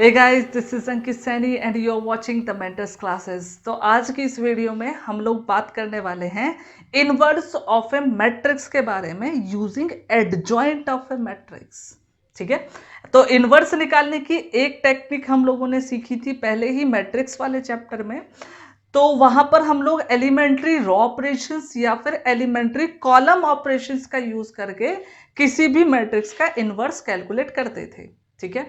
Hey guys, this is Ankit Saini and you're watching the Mentors Classes। तो आज की इस वीडियो में हम लोग बात करने वाले हैं इनवर्स ऑफ ए मैट्रिक्स के बारे में using adjoint of A matrix. ठीक है, तो इनवर्स निकालने की एक टेक्निक हम लोगों ने सीखी थी पहले ही मैट्रिक्स वाले चैप्टर में। तो वहां पर हम लोग एलिमेंट्री रॉ ऑपरेशंस या फिर एलिमेंट्री कॉलम ऑपरेशंस का यूज करके किसी भी मैट्रिक्स का इनवर्स कैलकुलेट करते थे। ठीक है,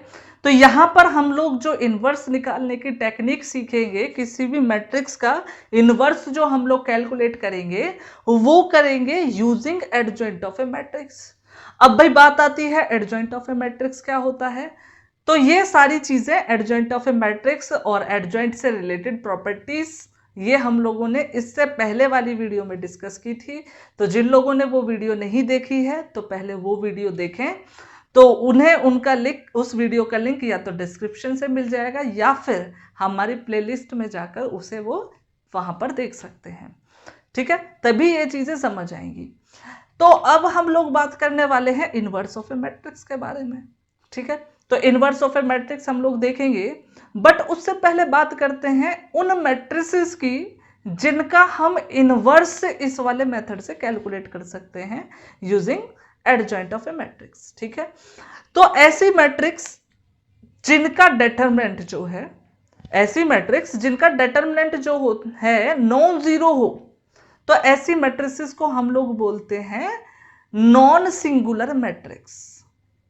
तो यहां पर हम लोग जो इनवर्स निकालने की टेक्निक सीखेंगे, किसी भी मैट्रिक्स का इनवर्स जो हम लोग कैलकुलेट करेंगे वो करेंगे using adjoint of A matrix. अब भाई बात आती है एडजॉइंट ऑफ ए मैट्रिक्स क्या होता है। तो ये सारी चीजें एडजॉइंट ऑफ ए मैट्रिक्स और एडजॉइंट से रिलेटेड प्रॉपर्टीज ये हम लोगों ने इससे पहले वाली वीडियो में डिस्कस की थी। तो जिन लोगों ने वो वीडियो नहीं देखी है तो पहले वो वीडियो देखें, तो उन्हें उनका लिंक, उस वीडियो का लिंक या तो डिस्क्रिप्शन से मिल जाएगा या फिर हमारी प्लेलिस्ट में जाकर उसे वो वहां पर देख सकते हैं। ठीक है, तभी ये चीजें समझ आएंगी। तो अब हम लोग बात करने वाले हैं इनवर्स ऑफ ए मैट्रिक्स के बारे में। ठीक है, तो इनवर्स ऑफ ए मैट्रिक्स हम लोग देखेंगे, बट उससे पहले बात करते हैं उन मैट्रिसेस की जिनका हम इनवर्स इस वाले मेथड से कैलकुलेट कर सकते हैं using adjoint of A matrix. ठीक है, तो ऐसी मैट्रिक्स जिनका डेटरमिनेंट जो है, ऐसी मैट्रिक्स जिनका डेटरमिनेंट जो है नॉन जीरो हो, तो ऐसी मैट्रिसेस को हम लोग बोलते हैं नॉन सिंगुलर मैट्रिक्स।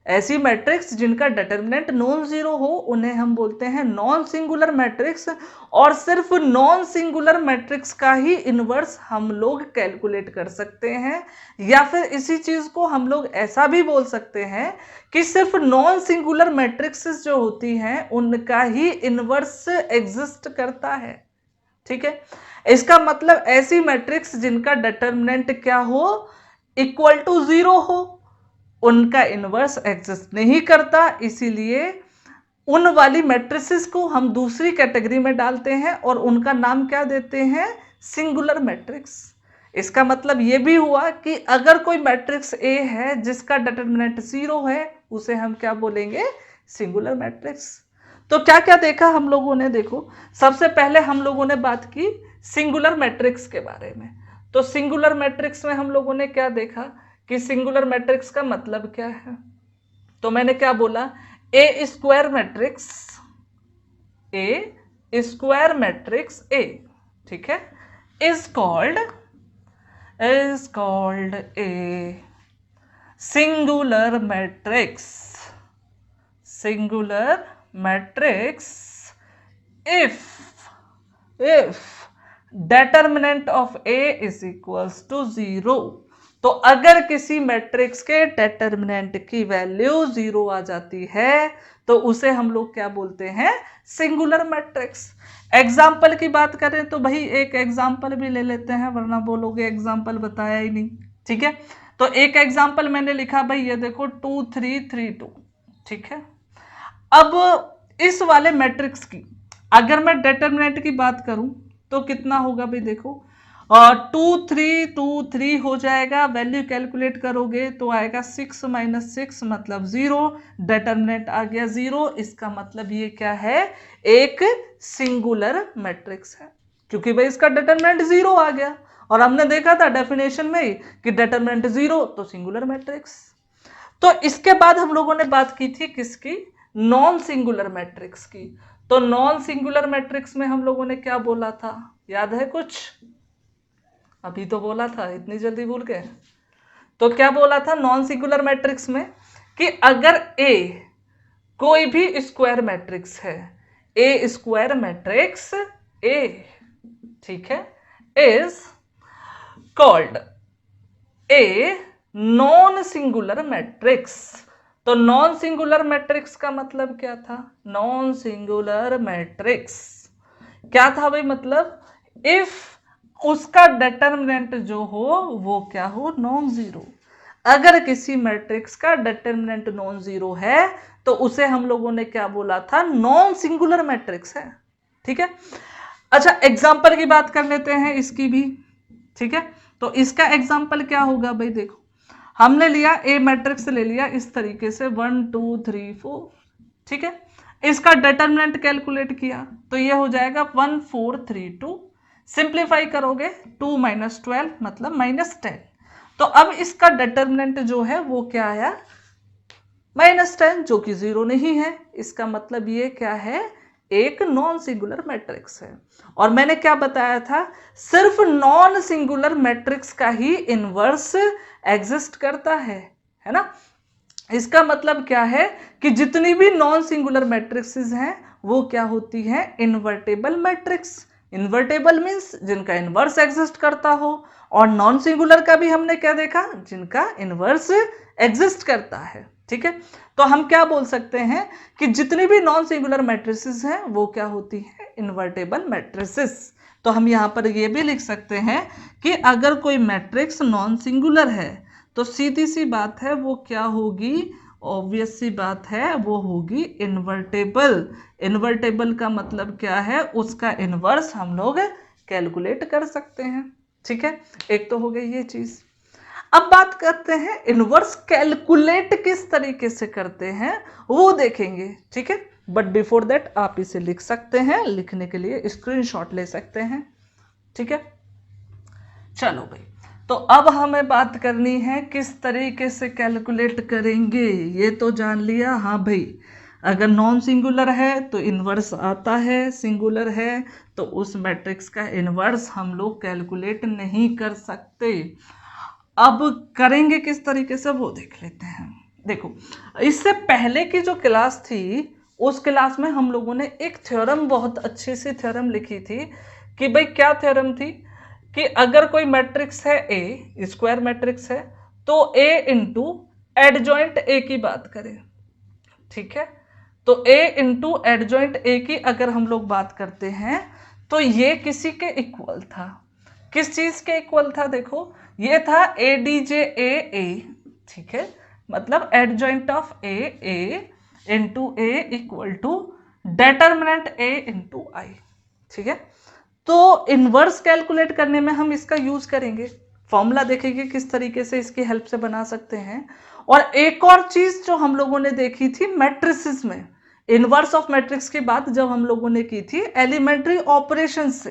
ऐसी मैट्रिक्स जिनका डिटरमिनेंट नॉन जीरो हो उन्हें हम बोलते हैं नॉन सिंगुलर मैट्रिक्स। और सिर्फ नॉन सिंगुलर मैट्रिक्स का ही इनवर्स हम लोग कैलकुलेट कर सकते हैं, या फिर इसी चीज को हम लोग ऐसा भी बोल सकते हैं कि सिर्फ नॉन सिंगुलर मैट्रिक्स जो होती हैं उनका ही इनवर्स एग्जिस्ट करता है। ठीक है, इसका मतलब ऐसी मैट्रिक्स जिनका डिटरमिनेंट क्या हो, इक्वल टू जीरो हो, उनका इनवर्स एग्जिस्ट नहीं करता। इसीलिए उन वाली मैट्रिसेस को हम दूसरी कैटेगरी में डालते हैं और उनका नाम क्या देते हैं, सिंगुलर मैट्रिक्स। इसका मतलब यह भी हुआ कि अगर कोई मैट्रिक्स ए है जिसका डिटरमिनेंट जीरो है, उसे हम क्या बोलेंगे, सिंगुलर मैट्रिक्स। तो क्या क्या देखा हम लोगों ने, देखो सबसे पहले हम लोगों ने बात की सिंगुलर मैट्रिक्स के बारे में। तो सिंगुलर मैट्रिक्स में हम लोगों ने क्या देखा कि सिंगुलर मैट्रिक्स का मतलब क्या है। तो मैंने क्या बोला, A square matrix, A square matrix A, ठीक है, is called a singular matrix. Singular matrix if determinant of A is equals to 0। तो अगर किसी मैट्रिक्स के डेटरमिनेंट की वैल्यू जीरो आ जाती है तो उसे हम लोग क्या बोलते हैं, सिंगुलर मैट्रिक्स। एग्जाम्पल की बात करें तो भाई एक एग्जाम्पल भी ले लेते हैं, वरना बोलोगे एग्जाम्पल बताया ही नहीं। ठीक है, तो एक एग्जाम्पल मैंने लिखा भाई, ये देखो 2 3 3 2। ठीक है, अब इस वाले मैट्रिक्स की अगर मैं डेटरमिनेंट की बात करूं तो कितना होगा भाई, देखो 2 3 2 3 हो जाएगा। वैल्यू कैलकुलेट करोगे तो आएगा 6 - 6 मतलब 0। डिटरमिनेंट आ गया 0। इसका मतलब ये क्या है, एक सिंगुलर मैट्रिक्स है, क्योंकि भाई इसका डिटरमिनेंट 0 आ गया और हमने देखा था डेफिनेशन में कि डिटरमिनेंट 0 तो सिंगुलर मैट्रिक्स। तो इसके बाद हम लोगों ने बात की थी किसकी, नॉन सिंगुलर मैट्रिक्स की। तो नॉन सिंगुलर मैट्रिक्स में हम लोगों ने क्या बोला था, याद है कुछ, अभी तो बोला था, इतनी जल्दी भूल गए। तो क्या बोला था नॉन सिंगुलर मैट्रिक्स में, कि अगर ए कोई भी स्क्वायर मैट्रिक्स है, ए स्क्वायर मैट्रिक्स ए, ठीक है, is called a non singular matrix. तो नॉन सिंगुलर मैट्रिक्स का मतलब क्या था, नॉन सिंगुलर मैट्रिक्स क्या था भाई, मतलब इफ उसका डिटरमिनेंट जो हो वो क्या हो, नॉन जीरो। अगर किसी मैट्रिक्स का डिटरमिनेंट नॉन जीरो है तो उसे हम लोगों ने क्या बोला था, नॉन सिंगुलर मैट्रिक्स है। ठीक है, अच्छा एग्जांपल की बात कर लेते हैं इसकी भी। ठीक है, तो इसका एग्जांपल क्या होगा भाई, देखो हमने लिया ए मैट्रिक्स ले लिया इस तरीके से 1 2 3 4। ठीक है, इसका डिटरमिनेंट कैलकुलेट किया तो ये हो जाएगा 1432। सिंप्लीफाई करोगे 2 - 12 मतलब -10। तो अब इसका डिटरमिनेंट जो है वो क्या आया, -10, जो कि 0 नहीं है। इसका मतलब ये क्या है, एक नॉन सिंगुलर मैट्रिक्स है। और मैंने क्या बताया था, सिर्फ नॉन सिंगुलर मैट्रिक्स का ही इनवर्स एग्जिस्ट करता है ना। इसका मतलब क्या है कि जितनी भी नॉन सिंगुलर मैट्रिक्सेस हैं वो क्या होती हैं, इन्वर्टेबल मैट्रिक्स। इन्वर्टेबल मीन्स जिनका इनवर्स एग्जिस्ट करता हो, और नॉन सिंगुलर का भी हमने क्या देखा, जिनका इनवर्स एग्जिस्ट करता है। ठीक है, तो हम क्या बोल सकते हैं कि जितनी भी नॉन सिंगुलर मैट्रिसेस हैं वो क्या होती है, इन्वर्टेबल मैट्रिसेस। तो हम यहाँ पर ये भी लिख सकते हैं कि अगर कोई मैट्रिक्स नॉन सिंगुलर है तो सीधी सी बात है वो क्या होगी, ऑब्वियस सी बात है वो होगी इन्वर्टेबल। इन्वर्टेबल का मतलब क्या है, उसका इनवर्स हम लोग कैलकुलेट कर सकते हैं। ठीक है, एक तो हो गई ये चीज। अब बात करते हैं इनवर्स कैलकुलेट किस तरीके से करते हैं वो देखेंगे। ठीक है, बट बिफोर दैट आप इसे लिख सकते हैं, लिखने के लिए स्क्रीनशॉट ले सकते हैं। ठीक है, चलो भाई, तो अब हमें बात करनी है किस तरीके से कैलकुलेट करेंगे। ये तो जान लिया, हाँ भाई, अगर नॉन सिंगुलर है तो इनवर्स आता है, सिंगुलर है तो उस मैट्रिक्स का इनवर्स हम लोग कैलकुलेट नहीं कर सकते। अब करेंगे किस तरीके से वो देख लेते हैं। देखो, इससे पहले की जो क्लास थी उस क्लास में हम लोगों ने एक थ्योरम, बहुत अच्छी सी थ्योरम लिखी थी कि भाई क्या थ्योरम थी कि अगर कोई मैट्रिक्स है ए, स्क्वायर मैट्रिक्स है, तो ए इंटू एडजॉइंट ए की बात करें। ठीक है, तो ए इंटू एडजॉइंट ए की अगर हम लोग बात करते हैं तो ये किसी के इक्वल था। किस चीज के इक्वल था, देखो ये था ए डी जे ए। ठीक है, मतलब adjoint of A into A equal to determinant A into I. ठीक है, तो इनवर्स कैलकुलेट करने में हम इसका यूज करेंगे, फॉर्मूला देखेंगे किस तरीके से इसकी हेल्प से बना सकते हैं। और एक और चीज जो हम लोगों ने देखी थी मैट्रिसेस में, इनवर्स ऑफ मैट्रिक्स की बात जब हम लोगों ने की थी एलिमेंट्री ऑपरेशन से,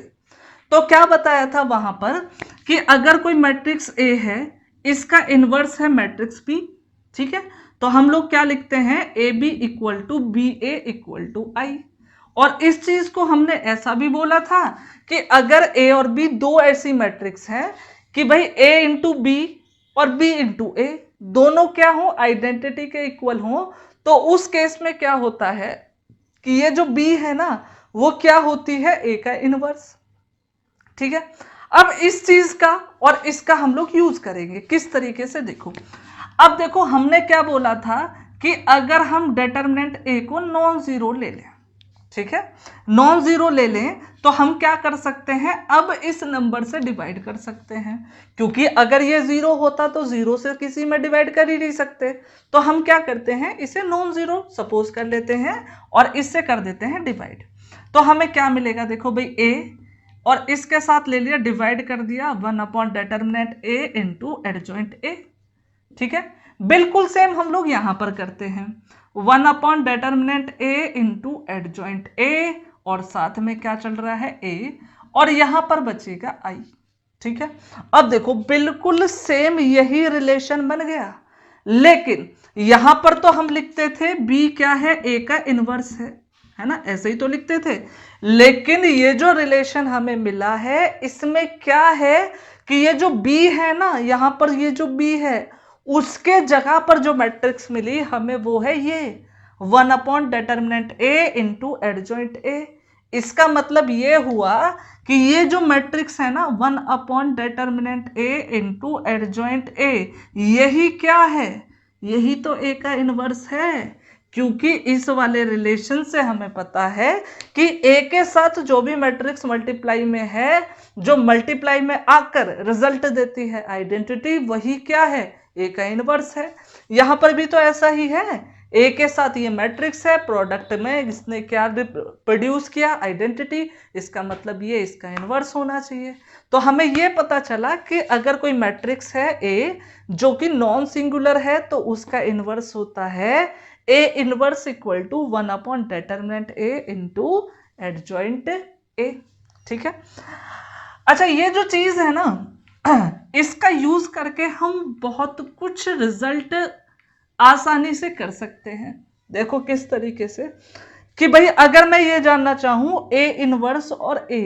तो क्या बताया था वहां पर कि अगर कोई मैट्रिक्स ए है, इसका इनवर्स है मैट्रिक्स बी। ठीक है, तो हम लोग क्या लिखते हैं, A B equal to B A equal to I. और इस चीज को हमने ऐसा भी बोला था कि अगर ए और बी दो ऐसी मैट्रिक्स हैं कि भाई ए इंटू बी और बी इंटू ए दोनों क्या हो, आइडेंटिटी के इक्वल हो, तो उस केस में क्या होता है कि ये जो बी है ना वो क्या होती है, ए का इनवर्स। ठीक है, अब इस चीज का और इसका हम लोग यूज करेंगे किस तरीके से, देखो। अब देखो हमने क्या बोला था कि अगर हम डिटरमिनेंट ए को नॉन जीरो ले लें, ठीक है, नॉन जीरो ले लें तो हम क्या कर सकते हैं, अब इस नंबर से डिवाइड कर सकते हैं, क्योंकि अगर ये जीरो होता तो जीरो से किसी में डिवाइड कर ही नहीं सकते। तो हम क्या करते हैं, इसे नॉन जीरो सपोज कर लेते हैं और इससे कर देते हैं डिवाइड। तो हमें क्या मिलेगा, देखो भाई ए और इसके साथ ले लिया, डिवाइड कर दिया 1 upon determinant A into adjoint A. ठीक है, बिल्कुल सेम हम लोग यहां पर करते हैं, 1 upon determinant A into adjoint ए, और साथ में क्या चल रहा है, ए, और यहां पर बचेगा आई। ठीक है, अब देखो बिल्कुल सेम यही रिलेशन बन गया, लेकिन यहां पर तो हम लिखते थे बी क्या है, ए का इनवर्स है ना, ऐसे ही तो लिखते थे। लेकिन ये जो रिलेशन हमें मिला है इसमें क्या है कि ये जो बी है ना, यहां पर ये जो बी है उसके जगह पर जो मैट्रिक्स मिली हमें वो है ये 1 upon determinant A into adjoint ए। इसका मतलब ये हुआ कि ये जो मैट्रिक्स है ना 1 upon determinant A into adjoint ए, यही क्या है, यही तो ए का इनवर्स है, क्योंकि इस वाले रिलेशन से हमें पता है कि ए के साथ जो भी मैट्रिक्स मल्टीप्लाई में है, जो मल्टीप्लाई में आकर रिजल्ट देती है आइडेंटिटी, वही क्या है, ए का इनवर्स है। यहां पर भी तो ऐसा ही है, ए के साथ ये मैट्रिक्स है, प्रोडक्ट में इसने क्या प्रोड्यूस किया, आइडेंटिटी, इसका मतलब ये इसका इनवर्स होना चाहिए। तो हमें ये पता चला कि अगर कोई मैट्रिक्स है ए जो कि नॉन सिंगुलर है तो उसका इनवर्स होता है A inverse equal to 1 upon determinant A into adjoint A. ठीक है, अच्छा ये जो चीज है ना, इसका यूज करके हम बहुत कुछ रिजल्ट आसानी से कर सकते हैं। देखो किस तरीके से, कि भाई अगर मैं ये जानना चाहूं ए इनवर्स और ए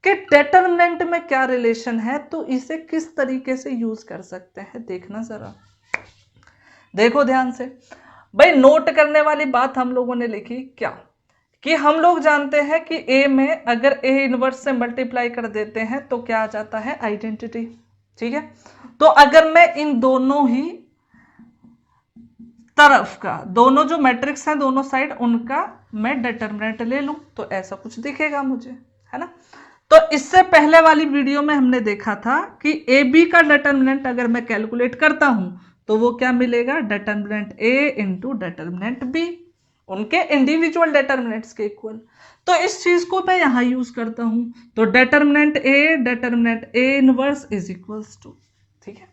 के डिटरमिनेंट में क्या रिलेशन है, तो इसे किस तरीके से यूज कर सकते हैं, देखना जरा, देखो ध्यान से। भाई नोट करने वाली बात हम लोगों ने लिखी क्या, कि हम लोग जानते हैं कि ए में अगर ए इनवर्स से मल्टीप्लाई कर देते हैं तो क्या आ जाता है, आइडेंटिटी। ठीक है, तो अगर मैं इन दोनों ही तरफ का, दोनों जो मैट्रिक्स हैं दोनों साइड, उनका मैं डिटरमिनेंट ले लूं तो ऐसा कुछ दिखेगा मुझे, है ना। तो इससे पहले वाली वीडियो में हमने देखा था कि ए बी का डिटरमिनेंट अगर मैं कैलकुलेट करता हूं तो वो क्या मिलेगा, determinant A into determinant B, उनके इंडिविजुअल डिटरमिनेंट्स के इक्वल। तो इस चीज को मैं यहां यूज करता हूं, तो determinant A inverse is equals to. ठीक है,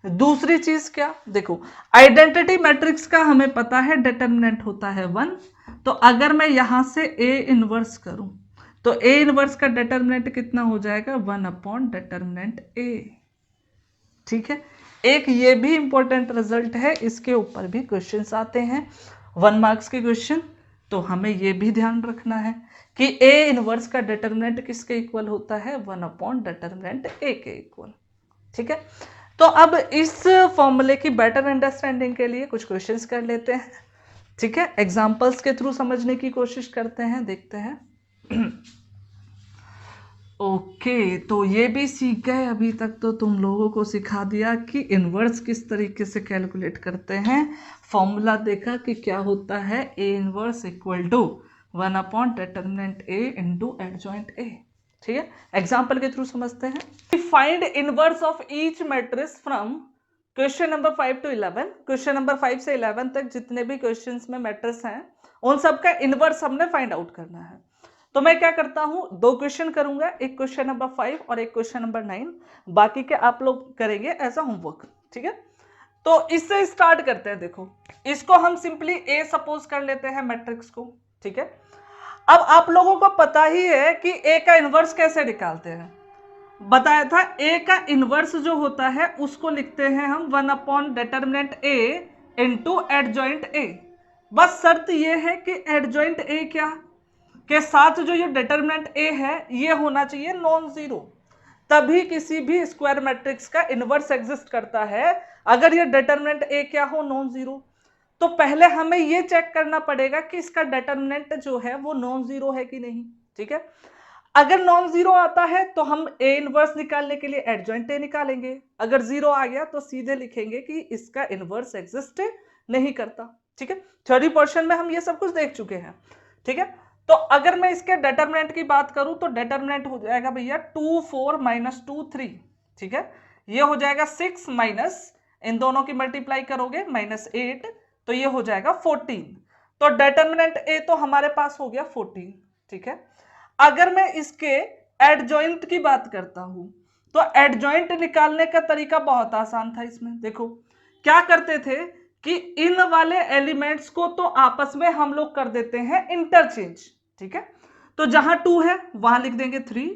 दूसरी चीज क्या, देखो आइडेंटिटी मैट्रिक्स का हमें पता है डिटरमिनेंट होता है 1, तो अगर मैं यहां से ए इनवर्स करूं तो ए इनवर्स का डिटरमिनेंट कितना हो जाएगा, 1 अपॉन डिटरमिनेंट ए। ठीक है, एक ये भी इंपॉर्टेंट रिजल्ट है, इसके ऊपर भी क्वेश्चंस आते हैं 1 मार्क्स के क्वेश्चन, तो हमें ये भी ध्यान रखना है कि ए इनवर्स का डिटरमिनेंट किसके इक्वल होता है, 1 अपॉन डिटरमिनेंट ए के इक्वल। ठीक है, तो अब इस फॉर्मूले की बेटर अंडरस्टैंडिंग के लिए कुछ क्वेश्चंस कर लेते हैं। ठीक है, एग्जांपल्स के थ्रू समझने की कोशिश करते हैं, देखते हैं। ओके, तो ये भी सीख गए। अभी तक तो तुम लोगों को सिखा दिया कि इनवर्स किस तरीके से कैलकुलेट करते हैं, फॉर्मूला देखा कि क्या होता है, A inverse equal to 1 upon determinant A into adjoint A. ठीक है, एग्जाम्पल के थ्रू समझते हैं। Find inverse of each matrix from question number 5 to 11। Question number 5 से 11 तक जितने भी क्वेश्चंस में मैट्रिक्स हैं उन सबका इनवर्स हमने फाइंड आउट करना है। तो मैं क्या करता हूं, 2 क्वेश्चन करूंगा, एक क्वेश्चन नंबर 5 और एक क्वेश्चन नंबर 9, बाकी के आप लोग करेंगे एज अ होमवर्क। ठीक है, तो इससे स्टार्ट करते हैं। देखो इसको हम सिंपली ए सपोज कर लेते हैं मैट्रिक्स को। ठीक है, अब आप लोगों को पता ही है कि ए का इनवर्स कैसे निकालते हैं, बताया था। ए का इनवर्स जो होता है उसको लिखते हैं हम 1 upon determinant A into adjoint ए। बस शर्त ये है कि एडजॉइंट ए क्या के साथ जो ये डिटरमिनेंट ए है ये होना चाहिए नॉन जीरो, तभी किसी भी स्क्वायर मैट्रिक्स का इनवर्स एग्जिस्ट करता है। अगर ये डिटरमिनेंट ए क्या हो, नॉन जीरो, तो पहले हमें ये चेक करना पड़ेगा कि इसका डिटरमिनेंट जो है वो नॉन जीरो है कि नहीं। ठीक है, अगर नॉन जीरो आता है तो हम ए इनवर्स निकालने के लिए एडजॉइंट ए निकालेंगे, अगर जीरो आ गया तो सीधे लिखेंगे कि इसका इनवर्स एग्जिस्ट नहीं करता। ठीक है, थ्योरी पोर्शन में हम ये सब कुछ देख चुके हैं। ठीक है, तो अगर मैं इसके डिटरमिनेंट की बात करूं तो डिटरमिनेंट हो जाएगा भैया 2 4 माइनस 2 3। ठीक है, ये हो जाएगा 6 माइनस, इन दोनों की मल्टीप्लाई करोगे -8, तो ये हो जाएगा 14। तो डिटरमिनेंट ए तो हमारे पास हो गया 14। ठीक है, अगर मैं इसके एडजॉइंट की बात करता हूं तो एडजॉइंट निकालने का तरीका बहुत आसान था। इसमें देखो क्या करते थे कि इन वाले एलिमेंट्स को तो आपस में हम लोग कर देते हैं इंटरचेंज। ठीक है, तो जहां 2 है वहां लिख देंगे 3,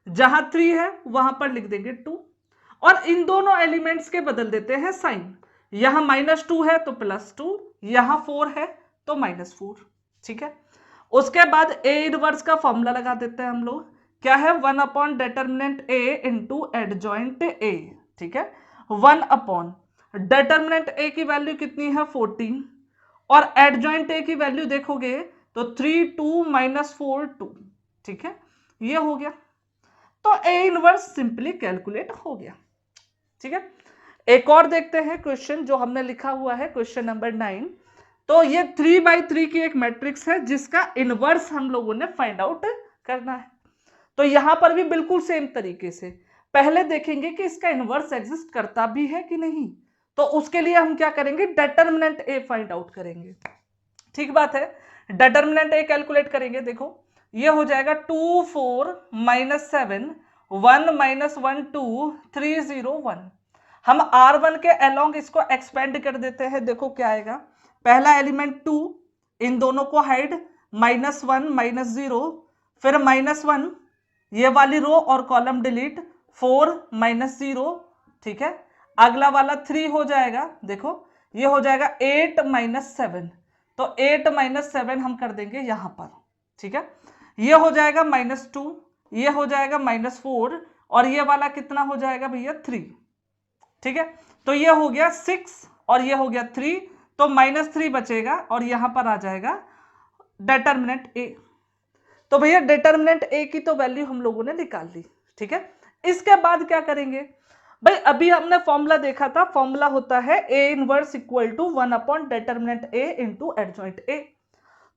जहां 3 है वहां पर लिख देंगे 2, और इन दोनों एलिमेंट्स के बदल देते हैं साइन। यहां -2 है तो +2, यहां 4 है तो -4। ठीक है, उसके बाद ए इनवर्स का फॉर्मूला लगा देते हैं हम लोग, क्या है, 1 upon determinant A into adjoint A. ठीक है, 1 अपॉन डिटरमिनेंट ए की वैल्यू कितनी है 14, और एडजॉइंट ए की वैल्यू देखोगे तो 3 2 -4 2। ठीक है, ये हो गया, तो ए इनवर्स सिंपली कैलकुलेट हो गया। ठीक है, एक और देखते हैं क्वेश्चन जो हमने लिखा हुआ है, क्वेश्चन नंबर 9। तो ये 3/3 की एक मैट्रिक्स है जिसका इनवर्स हम लोगों ने फाइंड आउट करना है। तो यहां पर भी बिल्कुल सेम तरीके से पहले देखेंगे कि इसका इनवर्स एग्जिस्ट करता भी है कि नहीं, तो उसके लिए हम क्या करेंगे, डिटरमिनेंट ए फाइंड आउट करेंगे। ठीक बात है, डिटरमिनेंट ए कैलकुलेट करेंगे। देखो ये हो जाएगा 2 4 -7 1 -1 2 3 0 1। हम R1 के अलोंग इसको एक्सपेंड कर देते हैं, देखो क्या आएगा, पहला एलिमेंट 2, इन दोनों को हाइड, -1 -0, फिर -1, ये वाली रो और कॉलम डिलीट, 4 -0, ठीक है। अगला वाला 3 हो जाएगा, देखो ये हो जाएगा 8 -7, तो 8 -7 हम कर देंगे यहां पर, ठीक है। ये हो जाएगा -2, ये हो जाएगा -4, और ये वाला कितना हो जाएगा भैया 3, ठीक है। तो ये हो गया 6 और ये हो गया 3, तो -3 बचेगा और यहां पर आ जाएगा डिटर्मिनेंट ए। तो भैया डिटर्मिनेंट ए की तो वैल्यू हम लोगों ने निकाल ली, ठीक है। इसके बाद क्या करेंगे भाई, अभी हमने फॉर्मूला देखा था, फॉर्मूला होता है A inverse equal to 1 upon determinant A into adjoint A.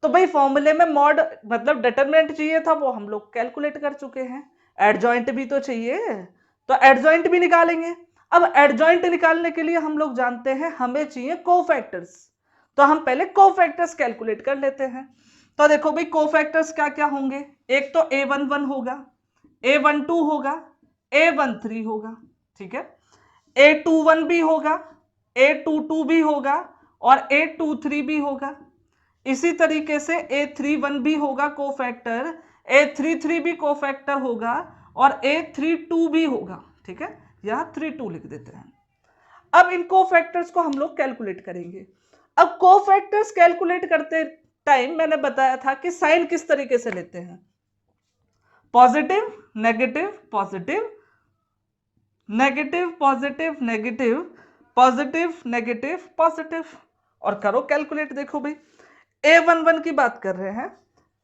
तो भाई फॉर्मूले में मॉड मतलब डिटर्मिनेंट चाहिए था, वो हम लोग कैलकुलेट कर चुके हैं, एडजॉइंट भी तो चाहिए, तो एडजॉइंट भी निकालेंगे। अब एडजॉइंट निकालने के लिए हम लोग जानते हैं हमें चाहिए कोफैक्टर्स, तो हम पहले कोफैक्टर्स कैलकुलेट कर लेते हैं। तो देखो भाई कोफैक्टर्स क्या क्या होंगे, एक तो A11 होगा, A12 होगा, A13 होगा, ठीक है। A21 भी होगा, A22 भी होगा और A23 भी होगा। इसी तरीके से A31 भी होगा कोफैक्टर, A33 भी कोफैक्टर होगा और A32 भी होगा, ठीक है। यहां 32 लिख देते हैं। अब इन कोफैक्टर्स को हम लोग कैलकुलेट करेंगे। अब कोफैक्टर्स कैलकुलेट करते टाइम मैंने बताया था कि साइन किस तरीके से लेते हैं, positive negative positive negative positive negative positive negative positive, और करो कैलकुलेट। देखो भाई A11 की बात कर रहे हैं,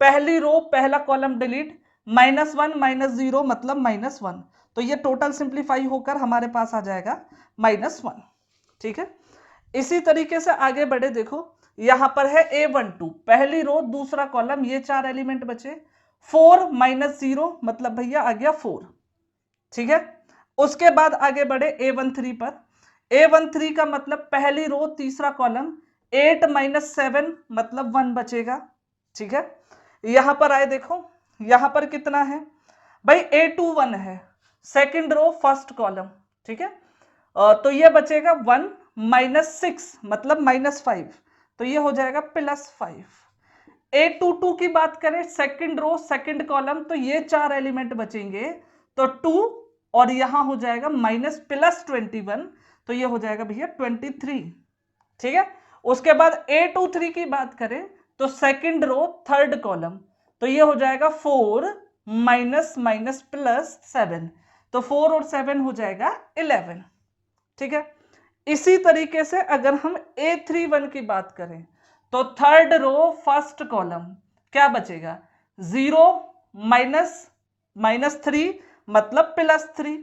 पहली रो पहला कॉलम डिलीट, -1 -0 मतलब -1, तो ये टोटल सिंप्लीफाई होकर हमारे पास आ जाएगा -1, ठीक है। इसी तरीके से आगे बढ़े, देखो यहां पर है A12, पहली रो दूसरा कॉलम, ये 4 एलिमेंट बचे, 4 -0 मतलब भैया आ गया 4, ठीक है। उसके बाद आगे बढ़े A13 पर, A13 का मतलब पहली रो तीसरा कॉलम, 8 -7 मतलब 1 बचेगा, ठीक है। यहां पर आए, देखो यहां पर कितना है भाई, A21 है, सेकंड रो फर्स्ट कॉलम, ठीक है। तो ये बचेगा 1 -6 मतलब -5, तो ये हो जाएगा +5। A22 की बात करें, सेकंड रो सेकंड कॉलम, तो ये 4 एलिमेंट बचेंगे, तो 2 और यहां हो जाएगा -+21, तो ये हो जाएगा भैया 23, ठीक है। उसके बाद A23 की बात करें तो सेकंड रो थर्ड कॉलम, तो ये हो जाएगा 4 -+7, तो 4 और 7 हो जाएगा 11, ठीक है। इसी तरीके से अगर हम A31 की बात करें तो थर्ड रो फर्स्ट कॉलम क्या बचेगा, 0 -3 मतलब +3।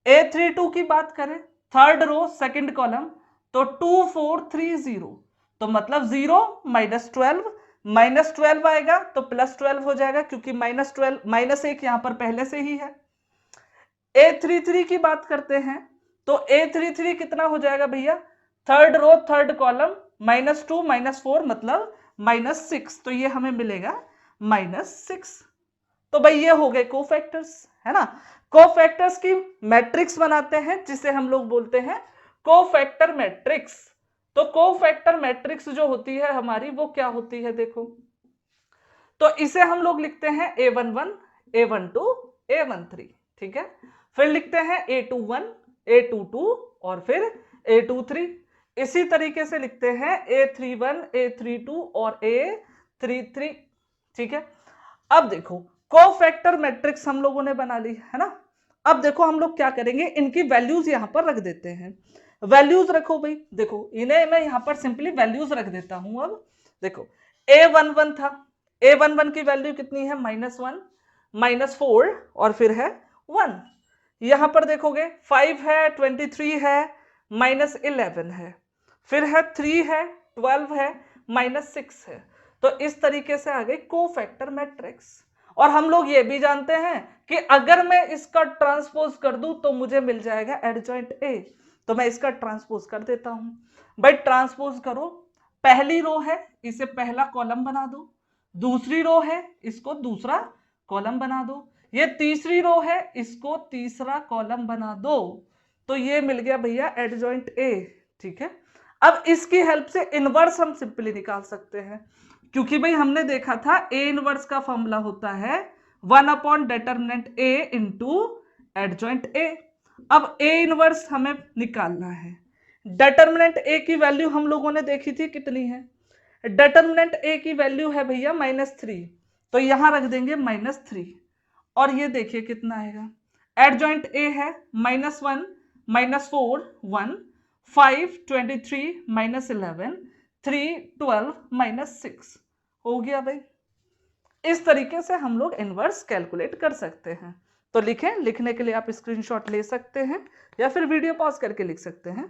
A32 की बात करें थर्ड रो सेकंड कॉलम, तो 2 4 3 0, तो मतलब 0 -12 आएगा तो +12 हो जाएगा, क्योंकि -12 -1 यहां पर पहले से ही है। A33 की बात करते हैं तो A33 कितना हो जाएगा भैया, थर्ड रो थर्ड कॉलम, -2 -4 मतलब -6, तो ये हमें मिलेगा -6। तो भाई ये हो गए कोफैक्टर्स, है ना। कोफैक्टर्स की मैट्रिक्स बनाते हैं जिसे हम लोग बोलते हैं कोफैक्टर मैट्रिक्स। तो कोफैक्टर मैट्रिक्स जो होती है हमारी, वो क्या होती है, देखो तो इसे हम लोग लिखते हैं A11 A12 A13, ठीक है। फिर लिखते हैं A21 A22 और फिर A23। इसी तरीके से लिखते हैं A31 A32 और A33, ठीक है। अब देखो कोफैक्टर मैट्रिक्स हम लोगों ने बना ली, है ना। अब देखो हम लोग क्या करेंगे, इनकी वैल्यूज यहां पर रख देते हैं। वैल्यूज रखो भाई, देखो इन्हें मैं यहां पर सिंपली वैल्यूज रख देता हूं। अब देखो A11 था, A11 की वैल्यू कितनी है, -1 -4 और फिर है 1। यहां पर देखोगे 5 है, 23 है, -11 है, फिर है 3 है, 12 है, -6 है। तो इस तरीके से आ गई कोफैक्टर मैट्रिक्स। और हम लोग ये भी जानते हैं कि अगर मैं इसका ट्रांसपोज कर दूं तो मुझे मिल जाएगा एडजॉइंट ए, तो मैं इसका ट्रांसपोज कर देता हूं। भाई ट्रांसपोज करो, पहली रो है इसे पहला कॉलम बना दो, दूसरी रो है इसको दूसरा कॉलम बना दो, ये तीसरी रो है इसको तीसरा कॉलम बना दो, तो ये मिल गया भैया एडजॉइंट ए, ठीक है। अब इसकी हेल्प से इनवर्स हम सिंपली निकाल सकते हैं, क्योंकि भाई हमने देखा था ए इनवर्स का फॉर्मूला होता है 1 डिटर्मिनेंट ए इंटू एडजॉइंट ए। अब ए इनवर्स हमें निकालना है। डिटर्मिनेंट ए की वैल्यू हम लोगों ने देखी थी कितनी है, डिटर्मिनेंट ए की वैल्यू है भैया -3, तो यहां रख देंगे -3 और ये देखिए कितना आएगा। एडजॉइंट ए है -1 -4 1 5 23 -11 3 12 -6 हो गया भाई। इस तरीके से हम लोग इनवर्स कैलकुलेट कर सकते हैं। तो लिखें, लिखने के लिए आप स्क्रीनशॉट ले सकते हैं या फिर वीडियो पॉज करके लिख सकते हैं।